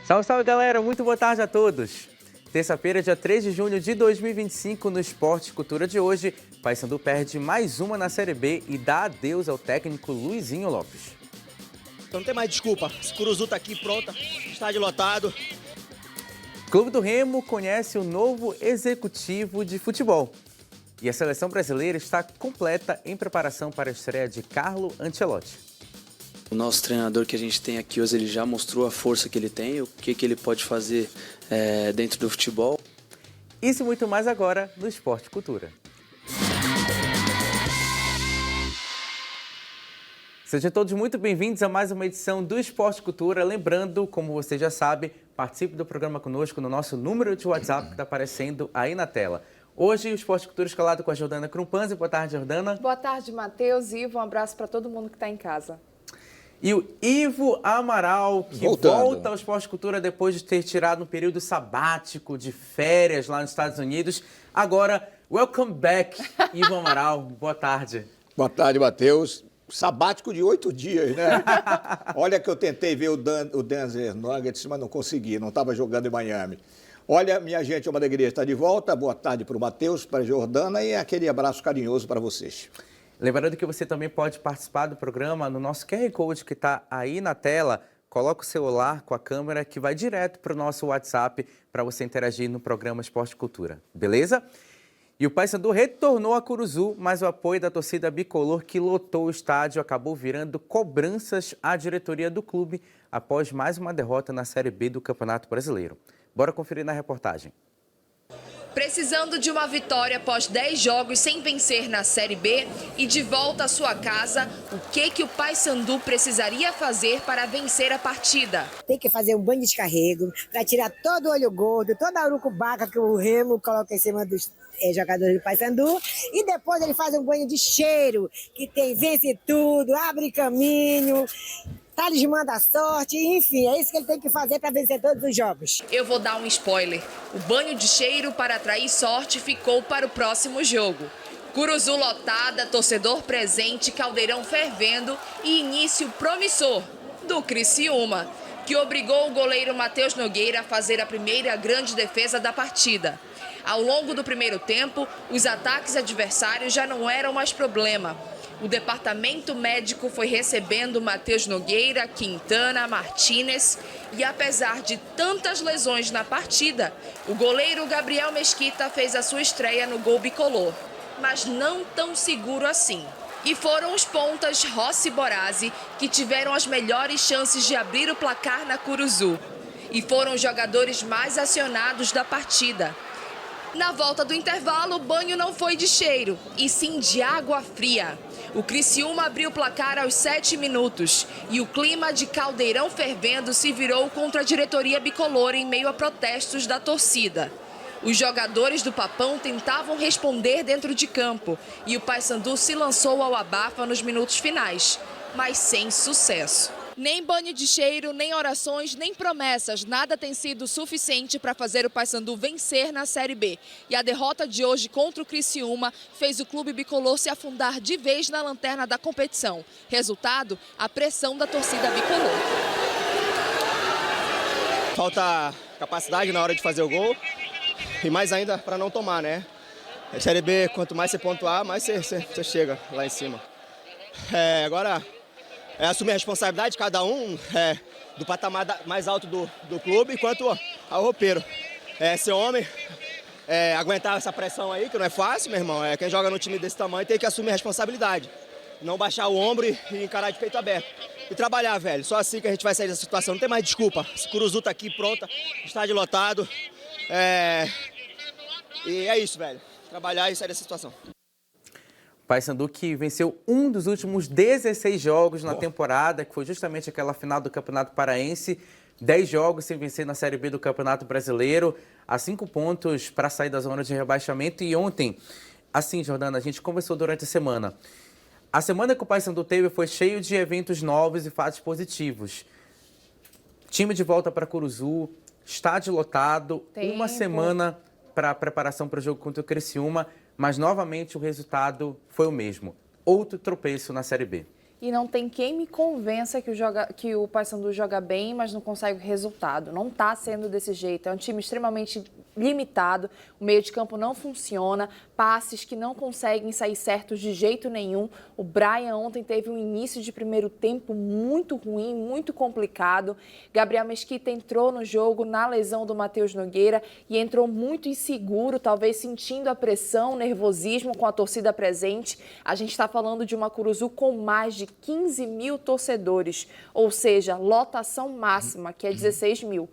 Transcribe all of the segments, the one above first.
Salve, salve, galera! Muito boa tarde a todos! Terça-feira, dia 3 de junho de 2025, no Esporte e Cultura de hoje, Paysandu perde mais uma na Série B e dá adeus ao técnico Luizinho Lopes. Então não tem mais desculpa, esse Curuzu tá aqui pronta, estádio lotado. Clube do Remo conhece o novo executivo de futebol. E a seleção brasileira está completa em preparação para a estreia de Carlo Ancelotti. O nosso treinador que a gente tem aqui hoje, ele já mostrou a força que ele tem, o que ele pode fazer dentro do futebol. Isso e muito mais agora no Esporte e Cultura. Sejam todos muito bem-vindos a mais uma edição do Esporte e Cultura. Lembrando, como você já sabe, participe do programa conosco no nosso número de WhatsApp que está aparecendo aí na tela. Hoje, o Esporte e Cultura escalado com a Jordana Crumpanzi. Boa tarde, Jordana. Boa tarde, Matheus. Ivo, um abraço para todo mundo que está em casa. E o Ivo Amaral, que volta ao Esporte e Cultura depois de ter tirado um período sabático de férias lá nos Estados Unidos. Agora, welcome back, Ivo Amaral. Boa tarde. Boa tarde, Matheus. Sabático de 8 dias, né? Olha que eu tentei ver o Denver Nuggets, mas não consegui, não estava jogando em Miami. Olha, minha gente, é uma alegria estar de volta. Boa tarde para o Matheus, para a Jordana e aquele abraço carinhoso para vocês. Lembrando que você também pode participar do programa no nosso QR Code que está aí na tela. Coloca o celular com a câmera que vai direto para o nosso WhatsApp para você interagir no programa Esporte e Cultura, beleza? E o Paysandu retornou a Curuzu, mas o apoio da torcida bicolor que lotou o estádio acabou virando cobranças à diretoria do clube após mais uma derrota na Série B do Campeonato Brasileiro. Bora conferir na reportagem. Precisando de uma vitória após 10 jogos sem vencer na Série B e de volta à sua casa, o que o Paysandu precisaria fazer para vencer a partida? Tem que fazer um banho de descarrego para tirar todo o olho gordo, toda a urucubaca que o Remo coloca em cima dos jogadores do Paysandu. E depois ele faz um banho de cheiro, que tem vence tudo, abre caminho, talismã da sorte, enfim, é isso que ele tem que fazer para vencer todos os jogos. Eu vou dar um spoiler. O banho de cheiro para atrair sorte ficou para o próximo jogo. Curuzu lotada, torcedor presente, caldeirão fervendo e início promissor do Criciúma, que obrigou o goleiro Matheus Nogueira a fazer a primeira grande defesa da partida. Ao longo do primeiro tempo, os ataques adversários já não eram mais problema. O departamento médico foi recebendo Matheus Nogueira, Quintana, Martínez e apesar de tantas lesões na partida, o goleiro Gabriel Mesquita fez a sua estreia no gol bicolor, mas não tão seguro assim. E foram os pontas Rossi e Borazzi que tiveram as melhores chances de abrir o placar na Curuzu. E foram os jogadores mais acionados da partida. Na volta do intervalo, o banho não foi de cheiro, e sim de água fria. O Criciúma abriu o placar aos 7 minutos e o clima de caldeirão fervendo se virou contra a diretoria bicolor em meio a protestos da torcida. Os jogadores do Papão tentavam responder dentro de campo e o Paysandu se lançou ao abafa nos minutos finais, mas sem sucesso. Nem banho de cheiro, nem orações, nem promessas, nada tem sido suficiente para fazer o Paysandu vencer na Série B. E a derrota de hoje contra o Criciúma fez o clube bicolor se afundar de vez na lanterna da competição. Resultado, a pressão da torcida bicolor. Falta capacidade na hora de fazer o gol e mais ainda para não tomar, né? A Série B, quanto mais você pontuar, mais você chega lá em cima. Agora... assumir a responsabilidade de cada um do patamar mais alto do clube, enquanto ao roupeiro. Ser homem, aguentar essa pressão aí, que não é fácil, meu irmão. Quem joga no time desse tamanho tem que assumir a responsabilidade. Não baixar o ombro e encarar de peito aberto. E trabalhar, velho. Só assim que a gente vai sair dessa situação. Não tem mais desculpa. Esse Curuzu tá aqui pronta, estádio lotado. E é isso, velho. Trabalhar e sair dessa situação. Paysandu que venceu um dos últimos 16 jogos na temporada, que foi justamente aquela final do Campeonato Paraense. 10 jogos sem vencer na Série B do Campeonato Brasileiro, a 5 pontos para sair da zona de rebaixamento. E ontem, assim, Jordana, a gente conversou durante a semana. A semana que o Paysandu teve foi cheio de eventos novos e fatos positivos. Time de volta para Curuzu, estádio lotado, uma semana para a preparação para o jogo contra o Criciúma. Mas, novamente, o resultado foi o mesmo. Outro tropeço na Série B. e não tem quem me convença que o Paysandu joga bem, mas não consegue resultado. Não está sendo desse jeito. É um time extremamente limitado, o meio de campo não funciona, passes que não conseguem sair certos de jeito nenhum. O Brian ontem teve um início de primeiro tempo muito ruim, muito complicado. Gabriel Mesquita entrou no jogo na lesão do Matheus Nogueira e entrou muito inseguro, talvez sentindo a pressão, nervosismo com a torcida presente. A gente está falando de uma Curuzu com mais de 15 mil torcedores, ou seja, lotação máxima, que é 16 mil.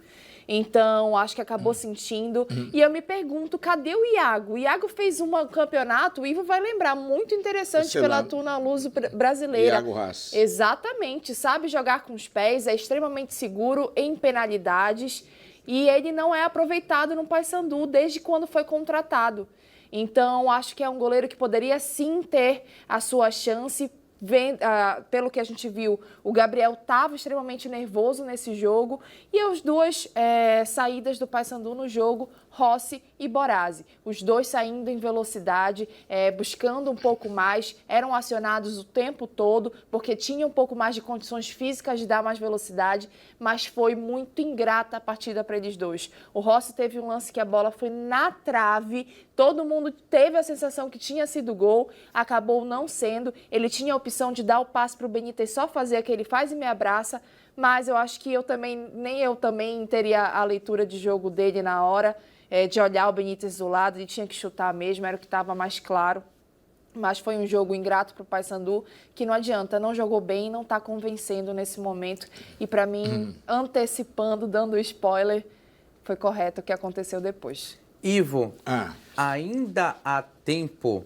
Então, acho que acabou sentindo. E eu me pergunto, cadê o Iago? O Iago fez um campeonato, o Ivo vai lembrar, muito interessante pela Tuna Luso brasileira. Iago Haas. Exatamente, sabe jogar com os pés, é extremamente seguro em penalidades e ele não é aproveitado no Paysandu desde quando foi contratado. Então, acho que é um goleiro que poderia sim ter a sua chance. Pelo que a gente viu, o Gabriel estava extremamente nervoso nesse jogo e as duas saídas do Paysandu no jogo, Rossi e Borazzi. Os dois saindo em velocidade, buscando um pouco mais, eram acionados o tempo todo porque tinham um pouco mais de condições físicas de dar mais velocidade, mas foi muito ingrata a partida para eles dois. O Rossi teve um lance que a bola foi na trave, todo mundo teve a sensação que tinha sido gol, acabou não sendo. Ele tinha a opção de dar o passe para o Benítez, só fazer aquele faz e me abraça, mas eu acho que nem eu também teria a leitura de jogo dele na hora, de olhar o Benítez do lado, ele tinha que chutar mesmo, era o que estava mais claro. Mas foi um jogo ingrato para o Paysandu, que não adianta, não jogou bem, não está convencendo nesse momento. E para mim, antecipando, dando spoiler, foi correto o que aconteceu depois. Ivo, ainda há tempo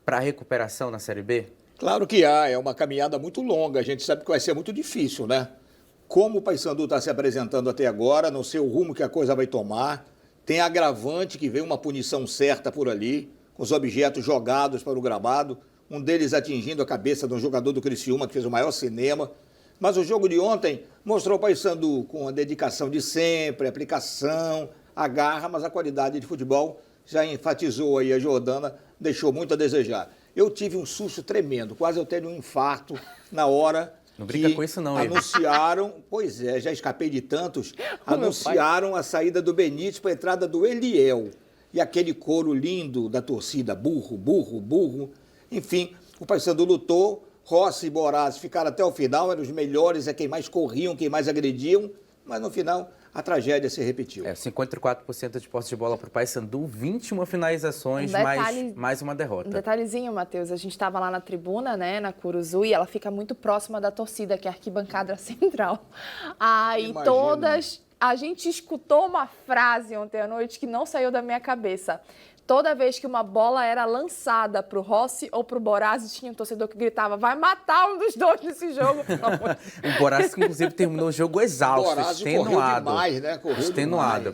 para recuperação na Série B? Claro que há, é uma caminhada muito longa, a gente sabe que vai ser muito difícil, né? Como o Paysandu está se apresentando até agora, não sei o rumo que a coisa vai tomar, tem agravante que veio uma punição certa por ali, com os objetos jogados para o gramado, um deles atingindo a cabeça de um jogador do Criciúma, que fez o maior cinema. Mas o jogo de ontem mostrou o Paysandu com a dedicação de sempre, a aplicação, a garra, mas a qualidade de futebol já enfatizou aí a Jordana, deixou muito a desejar. Eu tive um susto tremendo, quase eu tenho um infarto na hora não brinca com isso não, anunciaram, pois é, já escapei de tantos, anunciaram a saída do Benítez para a entrada do Eliel. E aquele coro lindo da torcida, burro, burro, burro. Enfim, o Paysandu lutou, Rossi e Borazzi ficaram até o final, eram os melhores, quem mais corriam, quem mais agrediam, mas no final a tragédia se repetiu. 54% de posse de bola para o Paysandu, 21 finalizações, mais uma derrota. Um detalhezinho, Matheus, a gente estava lá na tribuna, né, na Curuzu, e ela fica muito próxima da torcida, que é a arquibancada central. Aí todas... A gente escutou uma frase ontem à noite que não saiu da minha cabeça. Toda vez que uma bola era lançada para o Rossi ou para o Borazzi, tinha um torcedor que gritava, vai matar um dos dois nesse jogo. O Borazzi, inclusive, terminou o jogo exausto, extenuado. Correu demais, né? Extenuado.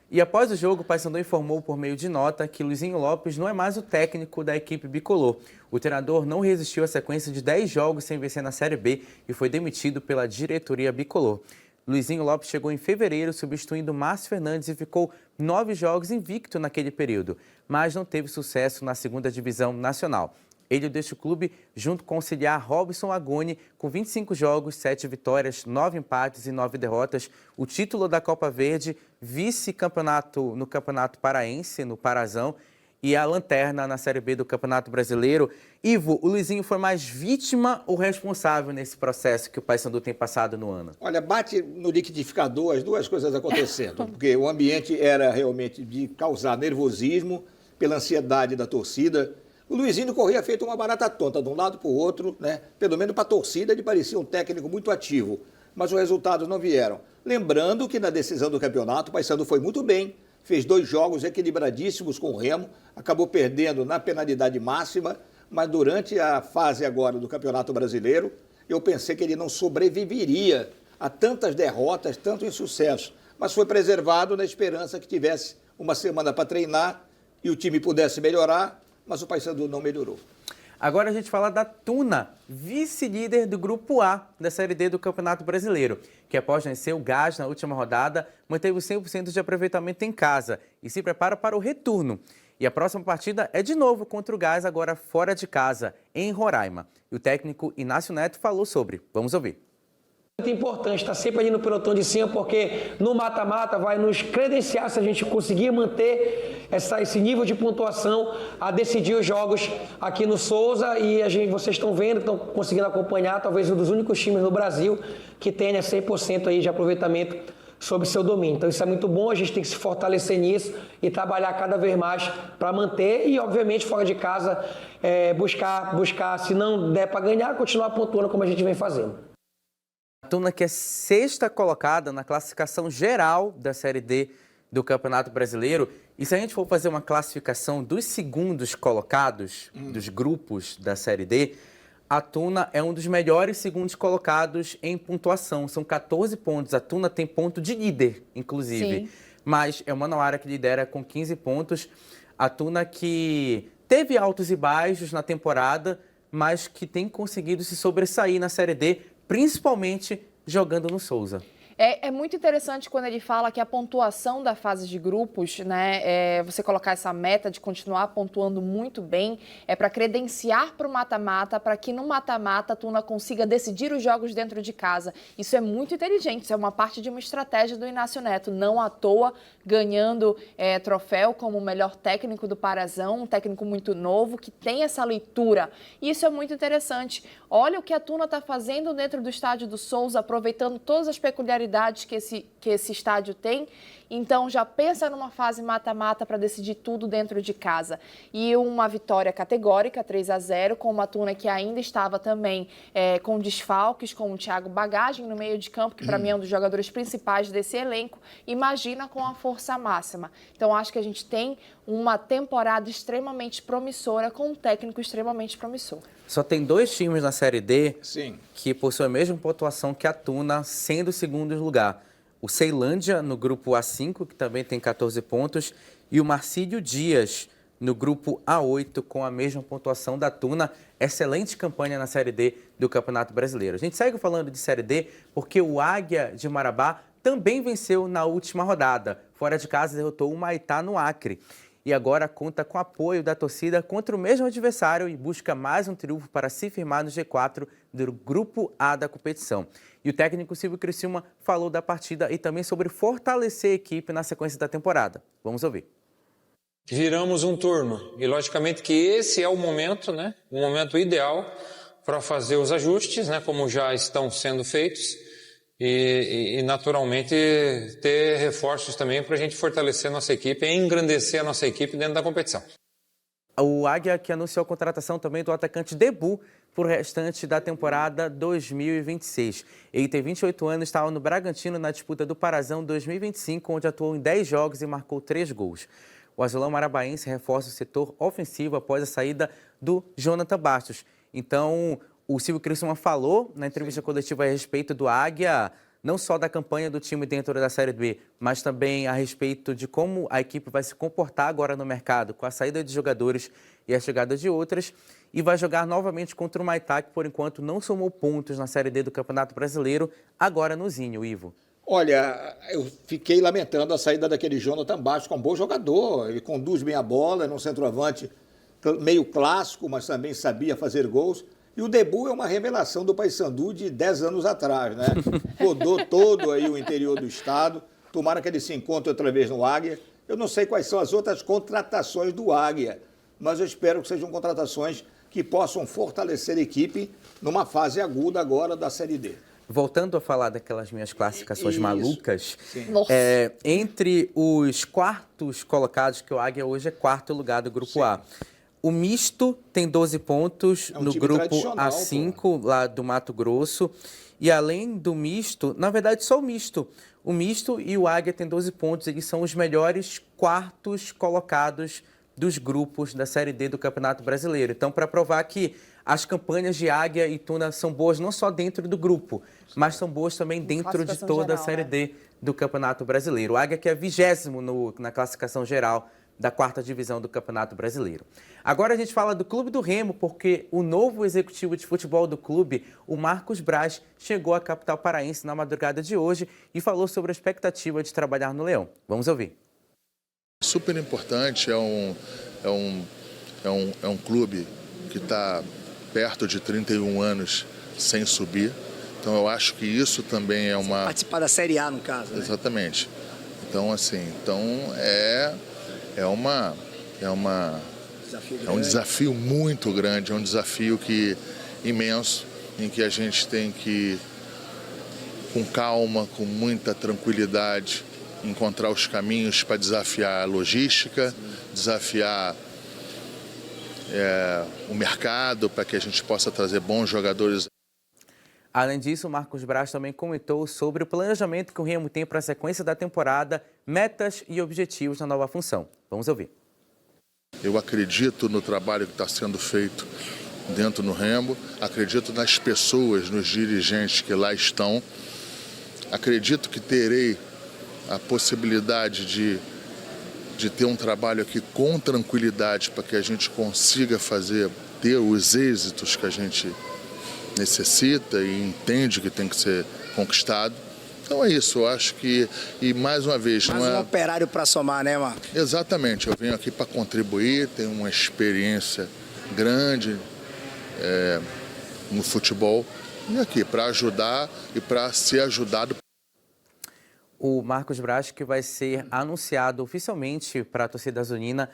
E após o jogo, o Paysandu informou por meio de nota que Luizinho Lopes não é mais o técnico da equipe bicolor. O treinador não resistiu à sequência de 10 jogos sem vencer na Série B e foi demitido pela diretoria bicolor. Luizinho Lopes chegou em fevereiro, substituindo Márcio Fernandes e ficou 9 jogos invicto naquele período, mas não teve sucesso na segunda divisão nacional. Ele deixa o clube junto com o auxiliar Robson Agoni, com 25 jogos, 7 vitórias, 9 empates e 9 derrotas, o título da Copa Verde, vice-campeonato no Campeonato Paraense, no Parazão, e a lanterna na Série B do Campeonato Brasileiro. Ivo, o Luizinho foi mais vítima ou responsável nesse processo que o Paysandu tem passado no ano? Olha, bate no liquidificador as duas coisas acontecendo, porque o ambiente era realmente de causar nervosismo pela ansiedade da torcida. O Luizinho corria feito uma barata tonta de um lado para o outro, né? Pelo menos para a torcida ele parecia um técnico muito ativo, mas os resultados não vieram. Lembrando que na decisão do campeonato o Paysandu foi muito bem, fez 2 jogos equilibradíssimos com o Remo, acabou perdendo na penalidade máxima, mas durante a fase agora do Campeonato Brasileiro, eu pensei que ele não sobreviveria a tantas derrotas, tanto insucesso, mas foi preservado na esperança que tivesse uma semana para treinar e o time pudesse melhorar, mas o Paysandu não melhorou. Agora a gente fala da Tuna, vice-líder do Grupo A da Série D do Campeonato Brasileiro, que após vencer o Gás na última rodada, manteve 100% de aproveitamento em casa e se prepara para o retorno. E a próxima partida é de novo contra o Gás, agora fora de casa, em Roraima. E o técnico Inácio Neto falou sobre. Vamos ouvir. Muito importante estar sempre ali no pelotão de cima, porque no mata-mata vai nos credenciar, se a gente conseguir manter esse nível de pontuação, a decidir os jogos aqui no Souza. E vocês estão vendo, estão conseguindo acompanhar, talvez um dos únicos times no Brasil que tenha 100% aí de aproveitamento sobre seu domínio. Então isso é muito bom, a gente tem que se fortalecer nisso e trabalhar cada vez mais para manter e, obviamente, fora de casa, buscar, se não der para ganhar, continuar pontuando como a gente vem fazendo. A Tuna, que é sexta colocada na classificação geral da Série D do Campeonato Brasileiro. E se a gente for fazer uma classificação dos segundos colocados, dos grupos da Série D, a Tuna é um dos melhores segundos colocados em pontuação. São 14 pontos. A Tuna tem ponto de líder, inclusive. Sim. Mas é o Manauara que lidera com 15 pontos. A Tuna que teve altos e baixos na temporada, mas que tem conseguido se sobressair na Série D, principalmente jogando no Souza. É muito interessante quando ele fala que a pontuação da fase de grupos, né, você colocar essa meta de continuar pontuando muito bem, é para credenciar para o mata-mata, para que no mata-mata a Tuna consiga decidir os jogos dentro de casa. Isso é muito inteligente, isso é uma parte de uma estratégia do Inácio Neto, não à toa ganhando troféu como o melhor técnico do Parazão, um técnico muito novo, que tem essa leitura. E isso é muito interessante. Olha o que a Tuna está fazendo dentro do estádio do Souza, aproveitando todas as peculiaridades que esse estádio tem. Então já pensa numa fase mata-mata para decidir tudo dentro de casa. E uma vitória categórica, 3-0, com uma Tuna que ainda estava também com desfalques, com o Thiago Bagagem no meio de campo, que para mim é um dos jogadores principais desse elenco. Imagina com a força máxima. Então acho que a gente tem uma temporada extremamente promissora, com um técnico extremamente promissor. Só tem 2 times na Série D Sim. que possuem a mesma pontuação que a Tuna, sendo o segundo lugar. O Ceilândia, no grupo A5, que também tem 14 pontos, e o Marcílio Dias, no grupo A8, com a mesma pontuação da Tuna. Excelente campanha na Série D do Campeonato Brasileiro. A gente segue falando de Série D porque o Águia de Marabá também venceu na última rodada. Fora de casa, derrotou o Maitá no Acre. E agora conta com apoio da torcida contra o mesmo adversário e busca mais um triunfo para se firmar no G4 do Grupo A da competição. E o técnico Silvio Criciúma falou da partida e também sobre fortalecer a equipe na sequência da temporada. Vamos ouvir. Viramos um turno e, logicamente, que esse é o momento, né? O momento ideal para fazer os ajustes, né? Como já estão sendo feitos. E naturalmente, ter reforços também para a gente fortalecer a nossa equipe e engrandecer a nossa equipe dentro da competição. O Águia que anunciou a contratação também do atacante Debu para o restante da temporada 2026. Ele tem 28 anos, estava no Bragantino na disputa do Parazão 2025, onde atuou em 10 jogos e marcou 3 gols. O azulão marabaense reforça o setor ofensivo após a saída do Jonathan Bastos. Então, o Silvio Criciúma falou na entrevista coletiva a respeito do Águia, não só da campanha do time dentro da Série B, mas também a respeito de como a equipe vai se comportar agora no mercado, com a saída de jogadores e a chegada de outras, e vai jogar novamente contra o Maitá, que por enquanto não somou pontos na Série D do Campeonato Brasileiro, agora no Zinho, Ivo. Olha, eu fiquei lamentando a saída daquele Jonathan Bastos, que é um bom jogador, ele conduz bem a bola, é um centroavante meio clássico, mas também sabia fazer gols. E o Debu é uma revelação do Paysandu de 10 anos atrás, né? Rodou todo aí o interior do estado. Tomara que ele se encontre outra vez no Águia. Eu não sei quais são as outras contratações do Águia, mas eu espero que sejam contratações que possam fortalecer a equipe numa fase aguda agora da Série D. Voltando a falar daquelas minhas classificações malucas, Entre os quartos colocados, que o Águia hoje é 4º lugar do Grupo A. O Misto tem 12 pontos no grupo A5, lá do Mato Grosso. E além do Misto, na verdade só o Misto. O Misto e o Águia têm 12 pontos. Eles são os melhores quartos colocados dos grupos da Série D do Campeonato Brasileiro. Então, para provar que as campanhas de Águia e Tuna são boas não só dentro do grupo, mas são boas também dentro de toda a Série D do Campeonato Brasileiro. O Águia que é 20º na classificação geral da 4ª divisão do Campeonato Brasileiro. Agora a gente fala do Clube do Remo, porque o novo executivo de futebol do clube, o Marcos Braz, chegou à capital paraense na madrugada de hoje e falou sobre a expectativa de trabalhar no Leão. Vamos ouvir. Super importante, é é um clube que está perto de 31 anos sem subir. Então eu acho que isso também é uma... Participar da Série A, no caso. Né? Exatamente. Então, assim, é um desafio muito grande, é um desafio imenso, em que a gente tem que, com calma, com muita tranquilidade, encontrar os caminhos para desafiar a logística, desafiar o mercado, para que a gente possa trazer bons jogadores. Além disso, o Marcos Braz também comentou sobre o planejamento que o Remo tem para a sequência da temporada, metas e objetivos na nova função. Vamos ouvir. Eu acredito no trabalho que está sendo feito dentro do Remo, acredito nas pessoas, nos dirigentes que lá estão. Acredito que terei a possibilidade de ter um trabalho aqui com tranquilidade para que a gente consiga ter os êxitos que a gente necessita e entende que tem que ser conquistado. Então é isso, eu acho que, e mais uma vez... Mais um operário para somar, né, Marcos? Exatamente, eu venho aqui para contribuir, tenho uma experiência grande no futebol, e aqui para ajudar e para ser ajudado. O Marcos Braz, que vai ser anunciado oficialmente para a torcida azulina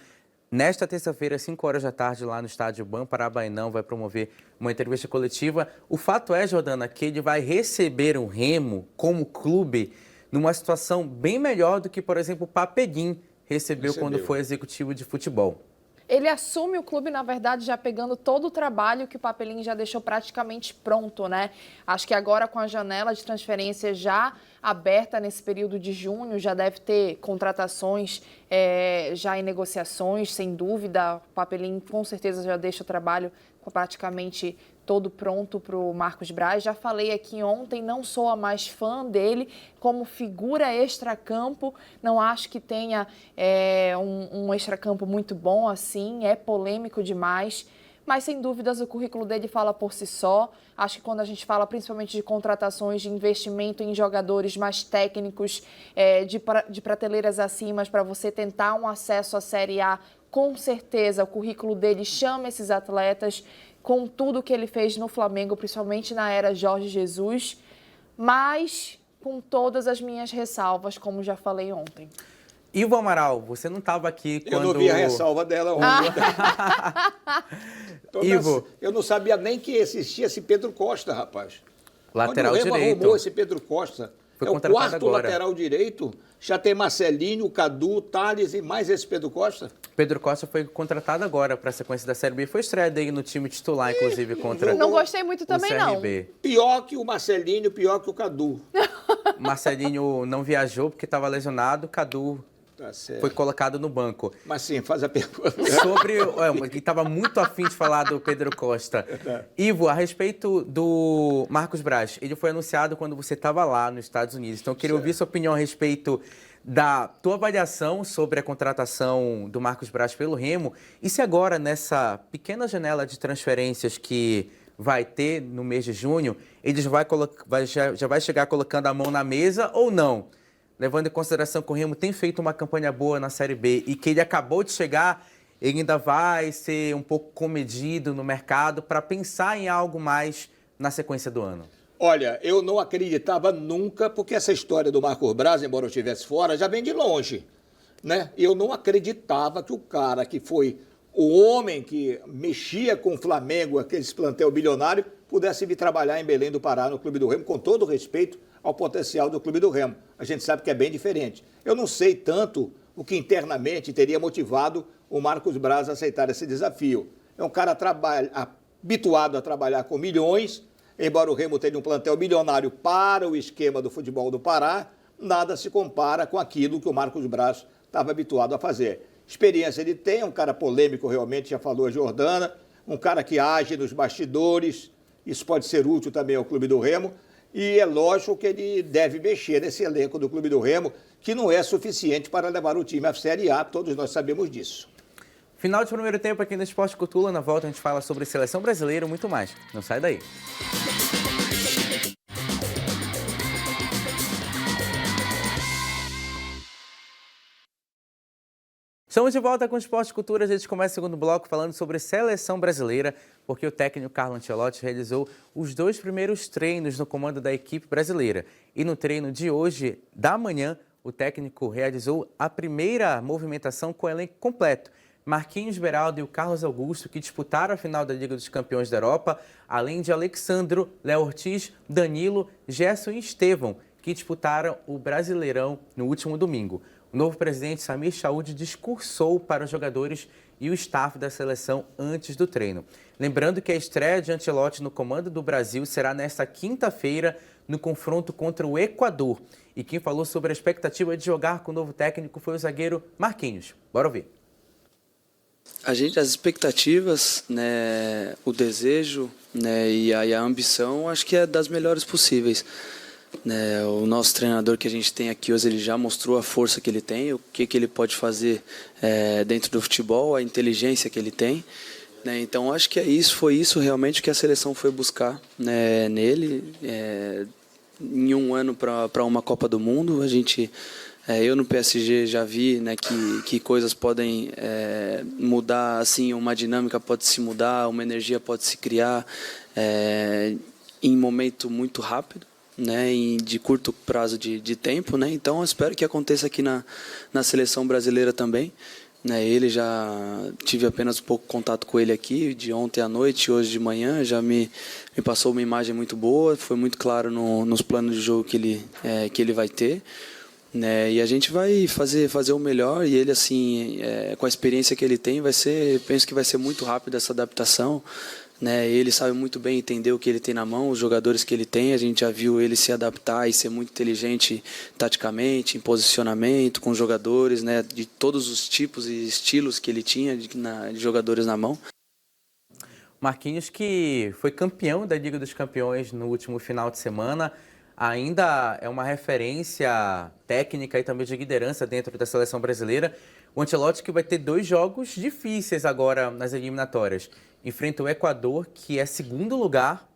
nesta terça-feira, às 5 horas da tarde, lá no estádio BAM Parabainão, vai promover uma entrevista coletiva. O fato é, Jordana, que ele vai receber o Remo como clube numa situação bem melhor do que, por exemplo, o Papeguim recebeu quando foi executivo de futebol. Ele assume o clube, na verdade, já pegando todo o trabalho que o Papelim já deixou praticamente pronto, né? Acho que agora, com a janela de transferência já aberta nesse período de junho, já deve ter contratações já em negociações, sem dúvida. O Papelim, com certeza, já deixa o trabalho praticamente todo pronto para o Marcos Braz. Já falei aqui ontem, não sou a mais fã dele como figura extracampo, não acho que tenha um extracampo muito bom assim, é polêmico demais, mas sem dúvidas o currículo dele fala por si só. Acho que quando a gente fala principalmente de contratações, de investimento em jogadores mais técnicos, de prateleiras acima, para você tentar um acesso à Série A, com certeza o currículo dele chama esses atletas, com tudo que ele fez no Flamengo, principalmente na era Jorge Jesus, mas com todas as minhas ressalvas, como já falei ontem. Ivo Amaral, você não estava aqui quando... Eu não vi a ressalva dela ontem. Ivo. Eu não sabia nem que existia esse Pedro Costa, rapaz. Lateral direito. Onde o Remo arrumou esse Pedro Costa? Foi o quarto agora. Lateral direito. Já tem Marcelinho, Cadu, Thales e mais esse Pedro Costa. Pedro Costa foi contratado agora para a sequência da Série B. Foi estreia dele no time titular, inclusive, contra Não gostei muito também, não. Pior que o Marcelinho, pior que o Cadu. Marcelinho não viajou porque estava lesionado. Cadu foi colocado no banco. Mas sim, faz a pergunta. Sobre... que estava muito afim de falar do Pedro Costa. Ivo, a respeito do Marcos Braz, ele foi anunciado quando você estava lá nos Estados Unidos. Então, eu queria ouvir sua opinião a respeito da tua avaliação sobre a contratação do Marcos Braz pelo Remo e se agora, nessa pequena janela de transferências que vai ter no mês de junho, ele já vai chegar colocando a mão na mesa ou não? Levando em consideração que o Remo tem feito uma campanha boa na Série B e que ele acabou de chegar, ele ainda vai ser um pouco comedido no mercado para pensar em algo mais na sequência do ano. Olha, eu não acreditava nunca, porque essa história do Marcos Braz, embora eu estivesse fora, já vem de longe, né? Eu não acreditava que o cara que foi o homem que mexia com o Flamengo, aqueles plantel bilionário, pudesse vir trabalhar em Belém do Pará, no Clube do Remo, com todo o respeito ao potencial do Clube do Remo. A gente sabe que é bem diferente. Eu não sei tanto o que internamente teria motivado o Marcos Braz a aceitar esse desafio. É um cara habituado a trabalhar com milhões, embora o Remo tenha um plantel bilionário para o esquema do futebol do Pará, nada se compara com aquilo que o Marcos Braz estava habituado a fazer. Experiência ele tem, é um cara polêmico realmente, já falou a Jordana, um cara que age nos bastidores, isso pode ser útil também ao Clube do Remo, e é lógico que ele deve mexer nesse elenco do Clube do Remo, que não é suficiente para levar o time à Série A, todos nós sabemos disso. Final de primeiro tempo aqui no Esporte Cultura. Na volta a gente fala sobre seleção brasileira e muito mais. Não sai daí. Estamos de volta com o Esporte Cultura. A gente começa o segundo bloco falando sobre seleção brasileira, porque o técnico Carlo Ancelotti realizou os 2 primeiros treinos no comando da equipe brasileira. E no treino de hoje, da manhã, o técnico realizou a primeira movimentação com o elenco completo. Marquinhos Beraldo e o Carlos Augusto, que disputaram a final da Liga dos Campeões da Europa, além de Alexandro, Léo Ortiz, Danilo, Gerson e Estevão, que disputaram o Brasileirão no último domingo. O novo presidente Samir Chaud discursou para os jogadores e o staff da seleção antes do treino. Lembrando que a estreia de Ancelotti no comando do Brasil será nesta quinta-feira no confronto contra o Equador. E quem falou sobre a expectativa de jogar com o novo técnico foi o zagueiro Marquinhos. Bora ouvir. As expectativas, né, o desejo, né, e a ambição, acho que é das melhores possíveis. Né, o nosso treinador que a gente tem aqui hoje, ele já mostrou a força que ele tem, o que ele pode fazer dentro do futebol, a inteligência que ele tem. Né, então, acho que foi isso realmente que a seleção foi buscar, né, nele. Em um ano para uma Copa do Mundo, eu no PSG já vi, né, que coisas podem mudar, assim, uma dinâmica pode se mudar, uma energia pode se criar em momento muito rápido, né, de curto prazo de tempo, né, então eu espero que aconteça aqui na seleção brasileira também. Né, ele já tive apenas um pouco contato com ele aqui, de ontem à noite, hoje de manhã, já me passou uma imagem muito boa, foi muito claro nos planos de jogo que ele vai ter. Né, e a gente vai fazer o melhor, e ele, assim, com a experiência que ele tem, penso que vai ser muito rápido essa adaptação. Né, ele sabe muito bem entender o que ele tem na mão, os jogadores que ele tem. A gente já viu ele se adaptar e ser muito inteligente taticamente, em posicionamento, com jogadores, né, de todos os tipos e estilos que ele tinha de jogadores na mão. Marquinhos, que foi campeão da Liga dos Campeões no último final de semana, ainda é uma referência técnica e também de liderança dentro da seleção brasileira. O Ancelotti, que vai ter 2 jogos difíceis agora nas eliminatórias. Enfrenta o Equador, que é segundo lugar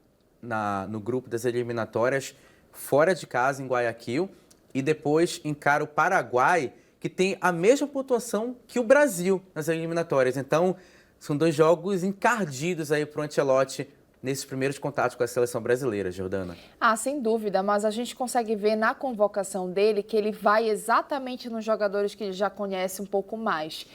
no grupo das eliminatórias, fora de casa, em Guayaquil. E depois encara o Paraguai, que tem a mesma pontuação que o Brasil nas eliminatórias. Então, são 2 jogos encardidos aí para o Ancelotti nesses primeiros contatos com a seleção brasileira, Jordana. Sem dúvida, mas a gente consegue ver na convocação dele que ele vai exatamente nos jogadores que ele já conhece um pouco mais.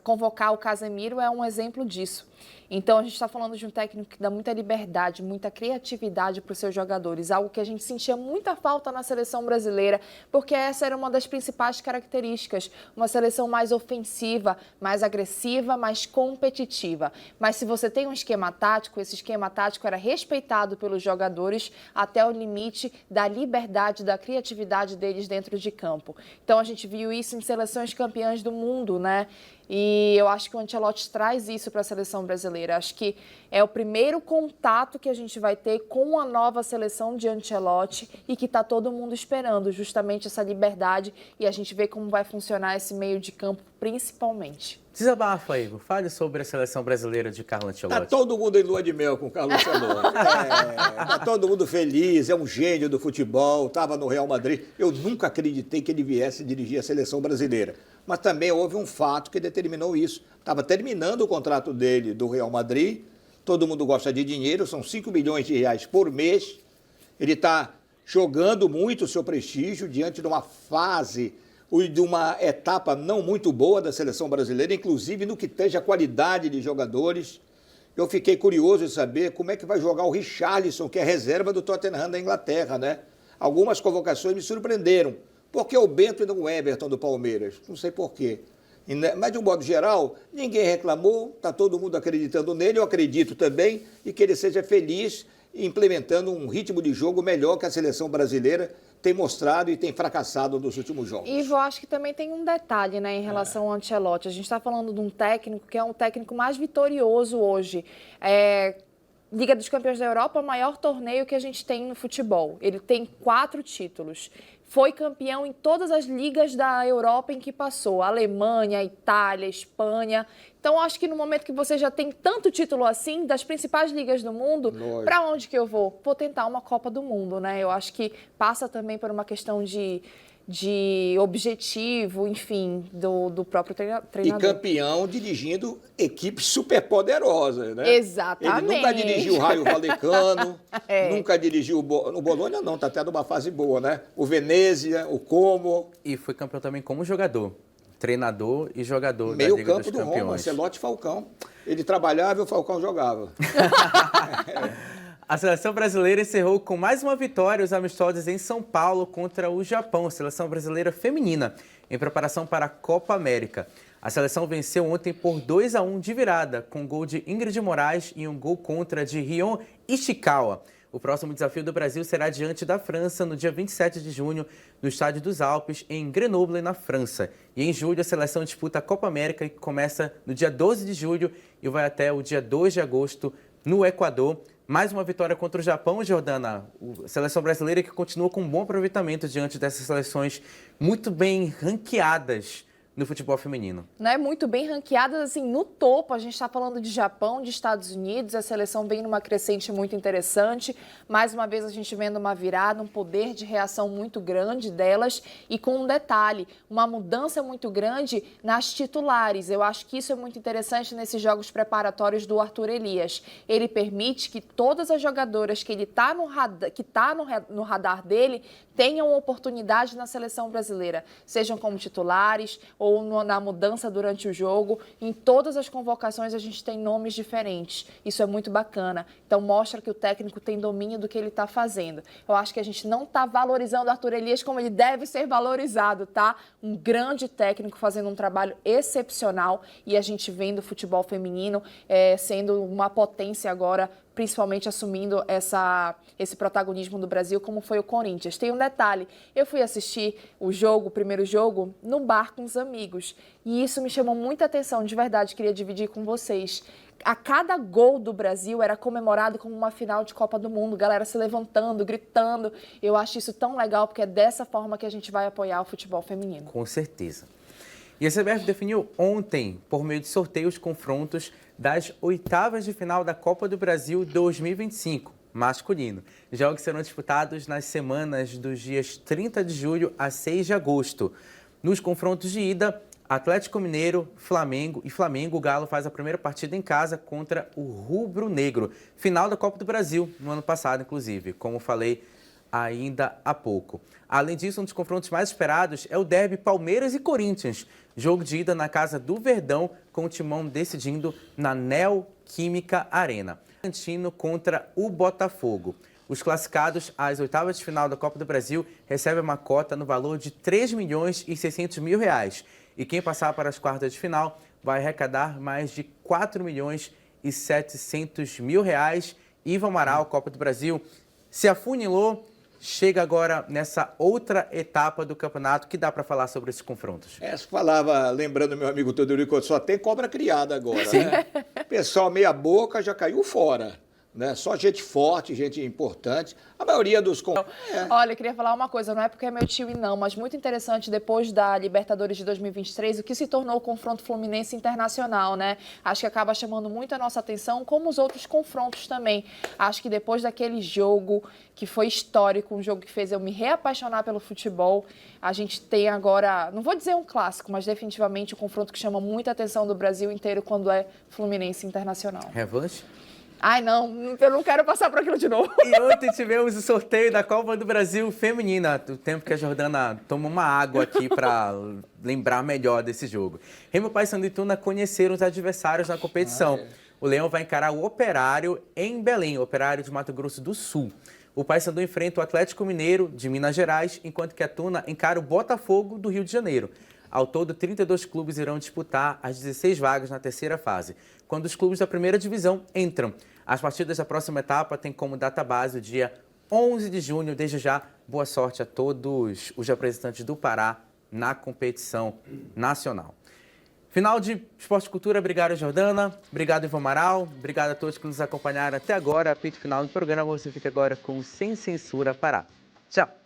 Convocar o Casemiro é um exemplo disso. Então, a gente está falando de um técnico que dá muita liberdade, muita criatividade para os seus jogadores, algo que a gente sentia muita falta na seleção brasileira, porque essa era uma das principais características, uma seleção mais ofensiva, mais agressiva, mais competitiva. Mas se você tem um esquema tático, esse esquema tático era respeitado pelos jogadores até o limite da liberdade, da criatividade deles dentro de campo. Então, a gente viu isso em seleções campeãs do mundo, né? E eu acho que o Ancelotti traz isso para a seleção brasileira. Acho que é o primeiro contato que a gente vai ter com a nova seleção de Ancelotti e que está todo mundo esperando, justamente essa liberdade, e a gente vê como vai funcionar esse meio de campo principalmente. Desabafa, Igor. Fale sobre a seleção brasileira de Carlo Ancelotti. Está todo mundo em lua de mel com o Carlo Ancelotti. Está todo mundo feliz, é um gênio do futebol, estava no Real Madrid. Eu nunca acreditei que ele viesse dirigir a seleção brasileira. Mas também houve um fato que determinou isso. Estava terminando o contrato dele do Real Madrid, todo mundo gosta de dinheiro, são 5 milhões de reais por mês. Ele está jogando muito o seu prestígio diante de uma fase, de uma etapa não muito boa da seleção brasileira, inclusive no que tange a qualidade de jogadores. Eu fiquei curioso de saber como é que vai jogar o Richarlison, que é reserva do Tottenham da Inglaterra, né? Algumas convocações me surpreenderam. Por que o Bento e não o Everton do Palmeiras? Não sei por quê. Mas, de um modo geral, ninguém reclamou, está todo mundo acreditando nele, eu acredito também, e que ele seja feliz implementando um ritmo de jogo melhor que a seleção brasileira tem mostrado e tem fracassado nos últimos jogos. Ivo, acho que também tem um detalhe, né, em relação ao Ancelotti. A gente está falando de um técnico que é um técnico mais vitorioso hoje. Liga dos Campeões da Europa, o maior torneio que a gente tem no futebol. Ele tem 4 títulos. Foi campeão em todas as ligas da Europa em que passou. Alemanha, Itália, Espanha. Então, acho que no momento que você já tem tanto título assim, das principais ligas do mundo, para onde que eu vou? Vou tentar uma Copa do Mundo, né? Eu acho que passa também por uma questão de de objetivo, enfim, do próprio treinador. E campeão dirigindo equipes superpoderosas, né? Exatamente. Ele nunca dirigiu o Raio Vallecano, nunca dirigiu o Bologna, não, tá até numa fase boa, né? O Venezia, o Como. E foi campeão também como jogador. Treinador e jogador da Meio Liga campo dos do Campeões. Roma, Ancelotti e Falcão. Ele trabalhava e o Falcão jogava. A seleção brasileira encerrou com mais uma vitória os amistosos em São Paulo contra o Japão, a seleção brasileira feminina, em preparação para a Copa América. A seleção venceu ontem por 2-1 de virada, com um gol de Ingrid Moraes e um gol contra de Rion Ishikawa. O próximo desafio do Brasil será diante da França no dia 27 de junho, no Estádio dos Alpes, em Grenoble, na França. E em julho, a seleção disputa a Copa América, que começa no dia 12 de julho e vai até o dia 2 de agosto, no Equador. Mais uma vitória contra o Japão, Jordana. A seleção brasileira que continua com um bom aproveitamento diante dessas seleções muito bem ranqueadas no futebol feminino. Né, muito bem ranqueadas, assim, no topo. A gente está falando de Japão, de Estados Unidos, a seleção vem numa crescente muito interessante. Mais uma vez a gente vendo uma virada, um poder de reação muito grande delas e com um detalhe, uma mudança muito grande nas titulares. Eu acho que isso é muito interessante nesses jogos preparatórios do Arthur Elias. Ele permite que todas as jogadoras que ele está no radar dele tenham oportunidade na seleção brasileira, sejam como titulares ou na mudança durante o jogo. Em todas as convocações a gente tem nomes diferentes. Isso é muito bacana. Então mostra que o técnico tem domínio do que ele está fazendo. Eu acho que a gente não está valorizando o Arthur Elias como ele deve ser valorizado, tá? Um grande técnico fazendo um trabalho excepcional e a gente vendo o futebol feminino sendo uma potência agora, principalmente assumindo esse protagonismo do Brasil, como foi o Corinthians. Tem um detalhe, eu fui assistir o primeiro jogo, no bar com os amigos, e isso me chamou muita atenção, de verdade, queria dividir com vocês. A cada gol do Brasil era comemorado como uma final de Copa do Mundo, galera se levantando, gritando. Eu acho isso tão legal, porque é dessa forma que a gente vai apoiar o futebol feminino. Com certeza. E a CBF definiu ontem, por meio de sorteio, os confrontos das oitavas de final da Copa do Brasil 2025, masculino. Jogos serão disputados nas semanas dos dias 30 de julho a 6 de agosto. Nos confrontos de ida, Atlético Mineiro, Flamengo, o Galo faz a primeira partida em casa contra o Rubro Negro. Final da Copa do Brasil, no ano passado, inclusive, como falei ainda há pouco. Além disso, um dos confrontos mais esperados é o derby Palmeiras e Corinthians. Jogo de ida na casa do Verdão, com o Timão decidindo na Neoquímica Arena. Bragantino contra o Botafogo. Os classificados às oitavas de final da Copa do Brasil recebem uma cota no valor de R$ 3.600.000. E quem passar para as quartas de final vai arrecadar mais de R$ 4.700.000. Ivo Amaral, Copa do Brasil, se afunilou. Chega agora nessa outra etapa do campeonato. Que dá para falar sobre esses confrontos? Falava, lembrando meu amigo Teodorico, só tem cobra criada agora, né? Pessoal meia boca já caiu fora, né? Só gente forte, gente importante. A maioria dos... Olha, eu queria falar uma coisa, não é porque é meu tio e não, mas muito interessante depois da Libertadores de 2023, o que se tornou o confronto Fluminense Internacional, né? Acho que acaba chamando muito a nossa atenção, como os outros confrontos também. Acho que depois daquele jogo que foi histórico, um jogo que fez eu me reapaixonar pelo futebol, a gente tem agora, não vou dizer um clássico, mas definitivamente um confronto que chama muita atenção do Brasil inteiro quando é Fluminense Internacional. Revanche? Ai, não, eu não quero passar por aquilo de novo. E ontem tivemos o sorteio da Copa do Brasil feminina, o tempo que a Jordana toma uma água aqui para lembrar melhor desse jogo. Remo, Paysandu e Tuna conheceram os adversários na competição. O Leão vai encarar o Operário em Belém, Operário de Mato Grosso do Sul. O Paysandu enfrenta o Atlético Mineiro de Minas Gerais, enquanto que a Tuna encara o Botafogo do Rio de Janeiro. Ao todo, 32 clubes irão disputar as 16 vagas na terceira fase, quando os clubes da primeira divisão entram. As partidas da próxima etapa têm como data base o dia 11 de junho. Desde já, boa sorte a todos os representantes do Pará na competição nacional. Final de Esporte e Cultura, obrigado Jordana, obrigado Ivo Amaral, obrigado a todos que nos acompanharam até agora. Apito final do programa, você fica agora com Sem Censura Pará. Tchau!